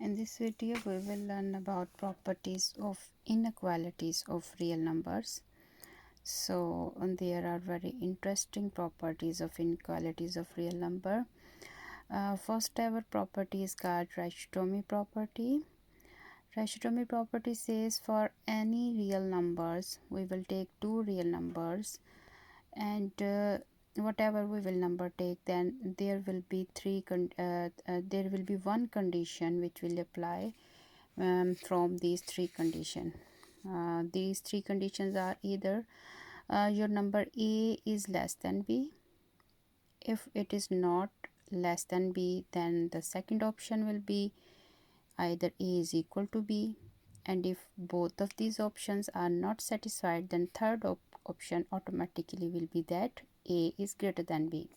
In this video, we will learn about properties of inequalities of real numbers. So, there are very interesting properties of inequalities of real number. First ever property is called Rishtromi property. Rishtromi property says for any real numbers, we will take two real numbers, and whatever we will number take, then there will be there will be one condition which will apply from these three conditions. These three conditions are either your number a is less than b. If it is not less than b, then the second option will be either a is equal to b, and if both of these options are not satisfied, then third option automatically will be that a is greater than b.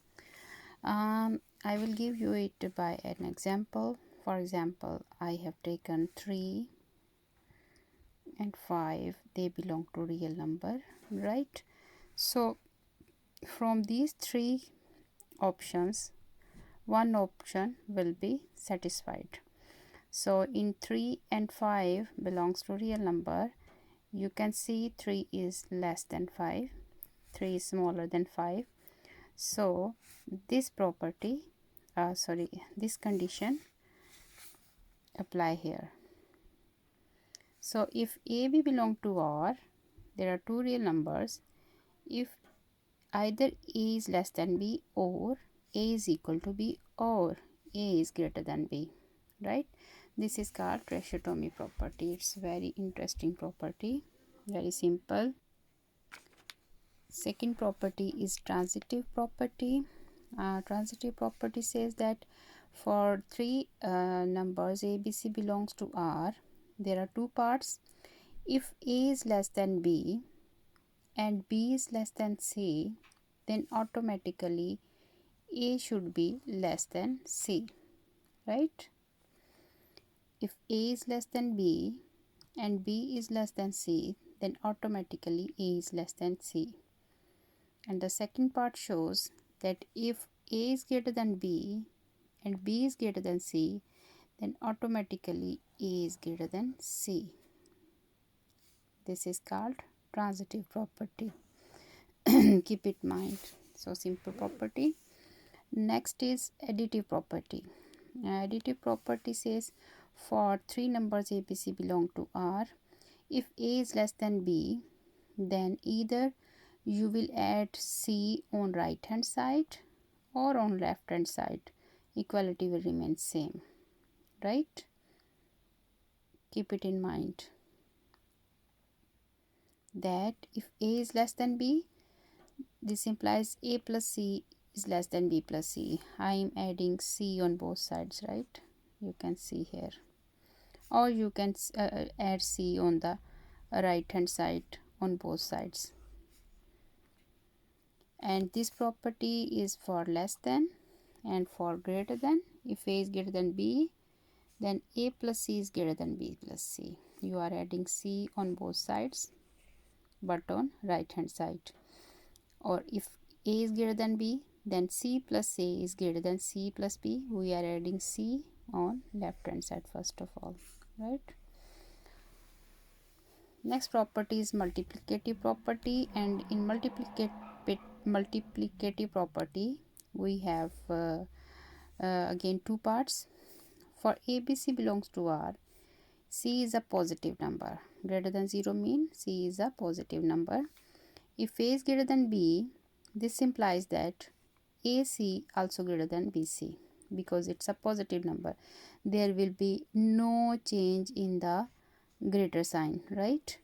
I will give you it by an example. For example, I have taken 3 and 5, they belong to real number, right? So from these three options, one option will be satisfied. So in 3 and 5 belongs to real number, you can see 3 is less than 5, 3 is smaller than 5. So this property, this condition apply here. So if a, b belong to R, there are two real numbers. If either a is less than b, or a is equal to b, or a is greater than b, right? This is called Trichotomy property. It's very interesting property, very simple. Second property is transitive property. Transitive property says that for three numbers a, b, c belongs to R, there are two parts. If a is less than b and b is less than c, then automatically a should be less than c, right? If a is less than b and b is less than c, then automatically a is less than c. And the second part shows that if a is greater than b and b is greater than c, then automatically a is greater than c. This is called transitive property. Keep it in mind. So simple property. Next is additive property. Additive property says for three numbers a, b, c belong to R, if a is less than b, then either you will add c on right hand side or on left hand side. Equality will remain same, right? Keep it in mind that if a is less than b, this implies a plus c is less than b plus c. I am adding c on both sides, right? You can see here, or you can add c on the right hand side on both sides. And this property is for less than and for greater than. If a is greater than b, then a plus c is greater than b plus c. You are adding c on both sides but on right hand side. Or if a is greater than b, then c plus a is greater than c plus b. We are adding c on left hand side first of all, right? Next property is multiplicative property, and in multiplicative property we have again two parts. For a, b, c belongs to R, c is a positive number. Greater than 0 mean c is a positive number. If a is greater than b, this implies that AC also greater than BC because it's a positive number. There will be no change in the greater sign, right?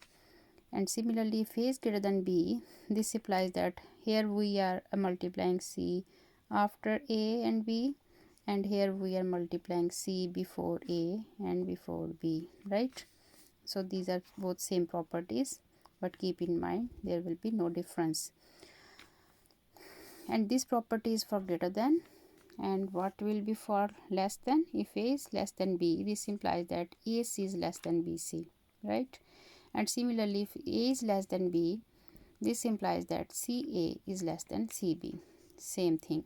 And similarly, if A is greater than B, this implies that here we are multiplying C after A and B, and here we are multiplying C before A and before B, right? So these are both same properties, but keep in mind there will be no difference. And this property is for greater than, and what will be for less than? If A is less than B, this implies that AC is less than BC, right? And similarly, if A is less than B, this implies that CA is less than CB. Same thing.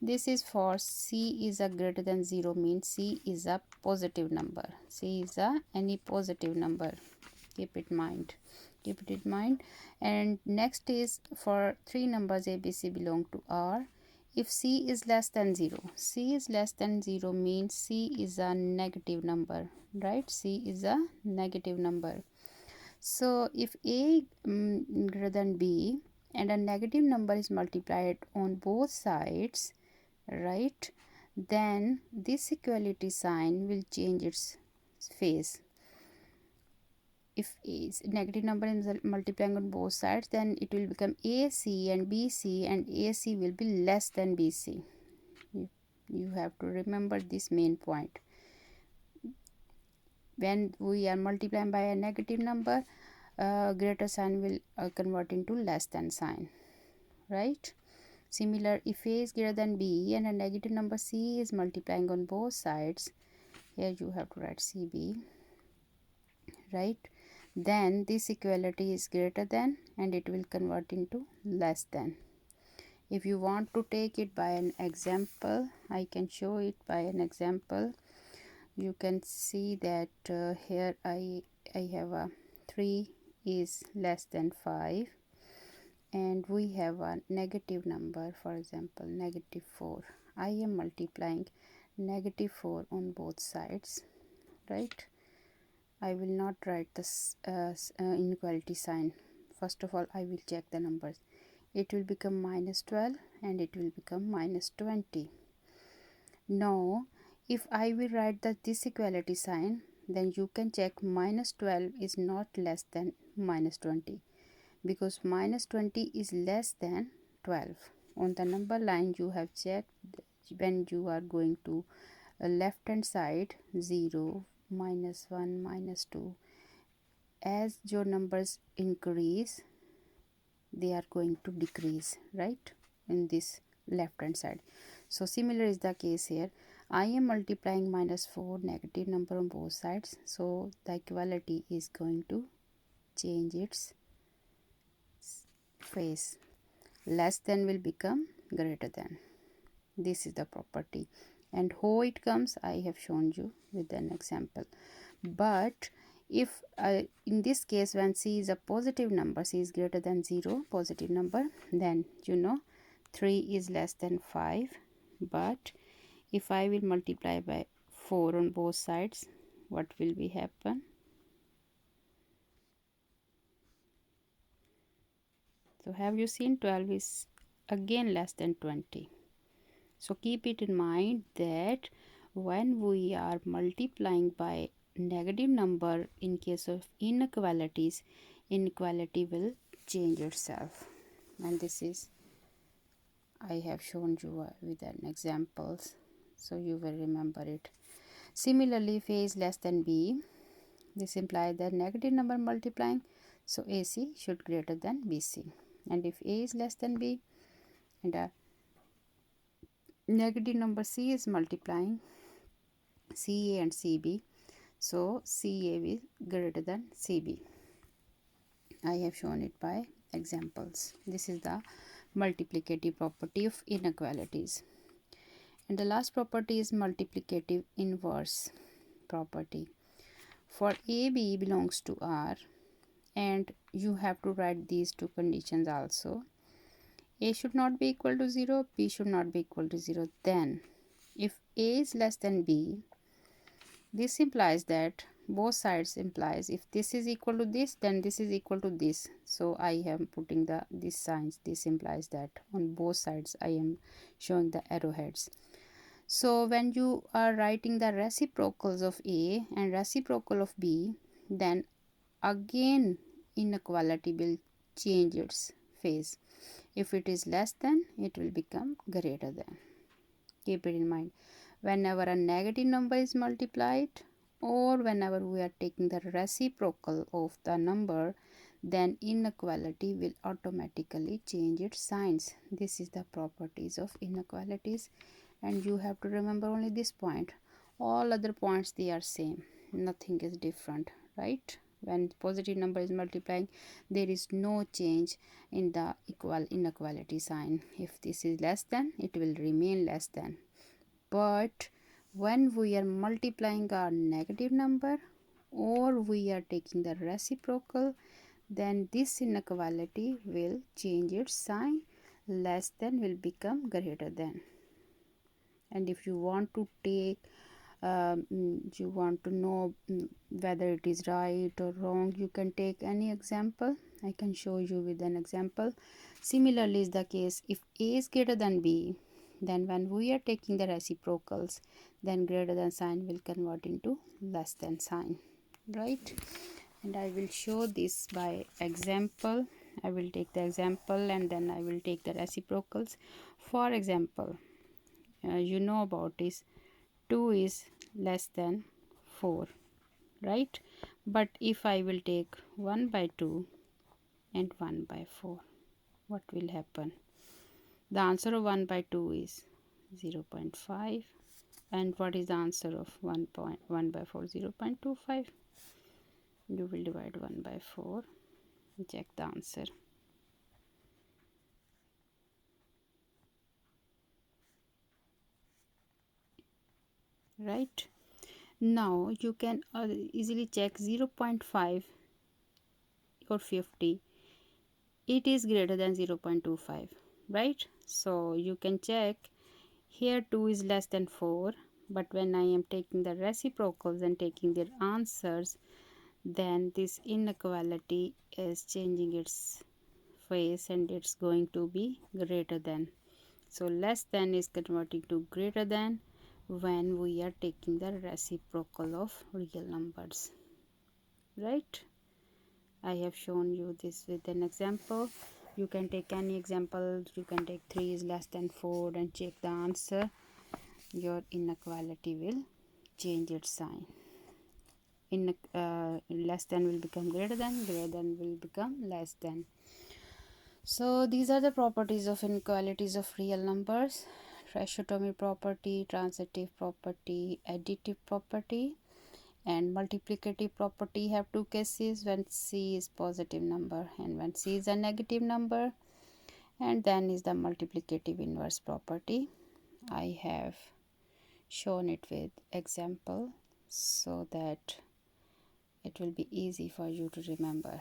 This is for C is a greater than 0, means C is a positive number. C is a any positive number. Keep it in mind. And next is for three numbers ABC belong to R. If C is less than 0, C is less than 0 means C is a negative number, right? C is a negative number. So if A greater than B and a negative number is multiplied on both sides, right, then this equality sign will change its phase. If is negative number is multiplying on both sides, then it will become AC and BC, and AC will be less than BC. You have to remember this main point. When we are multiplying by a negative number, greater sign will convert into less than sign, right? Similar, if A is greater than B and a negative number C is multiplying on both sides, here you have to write CB, right? Then this equality is greater than and it will convert into less than. If you want to take it by an example, I can show it by an example. You can see that here I have a 3 is less than 5 and we have a negative number, for example negative 4. I am multiplying negative 4 on both sides, right? I will not write this inequality sign. First of all, I will check the numbers. It will become minus 12 and it will become minus 20. Now if I will write the this equality sign, then you can check minus 12 is not less than minus 20, because minus 20 is less than 12. On the number line you have checked, when you are going to left hand side, 0, minus 1, minus 2, as your numbers increase they are going to decrease, right, in this left hand side. So similar is the case here. I am multiplying minus 4 negative number on both sides, so the equality is going to change its phase. Less than will become greater than. This is the property, and how it comes I have shown you with an example. But if in this case when C is a positive number, C is greater than 0, positive number, then 3 is less than 5. But if I will multiply by 4 on both sides, what will be happen? So have you seen 12 is again less than 20. So keep it in mind that when we are multiplying by negative number, in case of inequalities, inequality will change itself, and this is I have shown you with an examples, so you will remember it. Similarly, if A is less than B, this implies that negative number multiplying, so AC should greater than BC. And if A is less than B and a negative number C is multiplying CA and CB, so CA is greater than CB. I have shown it by examples. This is the multiplicative property of inequalities. And the last property is multiplicative inverse property. For AB belongs to R, and you have to write these two conditions also. A should not be equal to 0, B should not be equal to 0. Then if A is less than B, this implies that both sides implies if this is equal to this, then this is equal to this. So I am putting these signs. This implies that on both sides I am showing the arrowheads. So when you are writing the reciprocals of A and reciprocal of B, then again inequality will change its phase. If it is less than, it will become greater than. Keep it in mind. Whenever a negative number is multiplied, or whenever we are taking the reciprocal of the number, then inequality will automatically change its signs. This is the properties of inequalities, and you have to remember only this point. All other points they are same, nothing is different, right? When positive number is multiplying, there is no change in the inequality sign. If this is less than, it will remain less than. But when we are multiplying a negative number or we are taking the reciprocal, then this inequality will change its sign. Less than will become greater than. And if you want to take you want to know whether it is right or wrong, you can take any example. I can show you with an example. Similarly is the case if A is greater than B, then when we are taking the reciprocals, then greater than sign will convert into less than sign, right? And I will show this by example. I will take the example and then I will take the reciprocals. For example, you know about this, 2 is less than 4, right? But if I will take 1 by 2 and 1 by 4, what will happen? The answer of 1 by 2 is 0.5. And what is the answer of 1 by 4? 0.25. You will divide 1 by 4. Check the answer. Right? Now you can easily check 0.5 or 50. It is greater than 0.25, right? So you can check here 2 is less than 4, but when I am taking the reciprocals and taking their answers, then this inequality is changing its face and it's going to be greater than. So less than is converting to greater than when we are taking the reciprocal of real numbers, right? I have shown you this with an example. You can take any example. You can take 3 is less than 4 and check the answer. Your inequality will change its sign. Less than will become greater than will become less than. So these are the properties of inequalities of real numbers: Rishtromi property, transitive property, additive property. And multiplicative property have two cases: when C is positive number and when C is a negative number. And then is the multiplicative inverse property. I have shown it with example so that it will be easy for you to remember.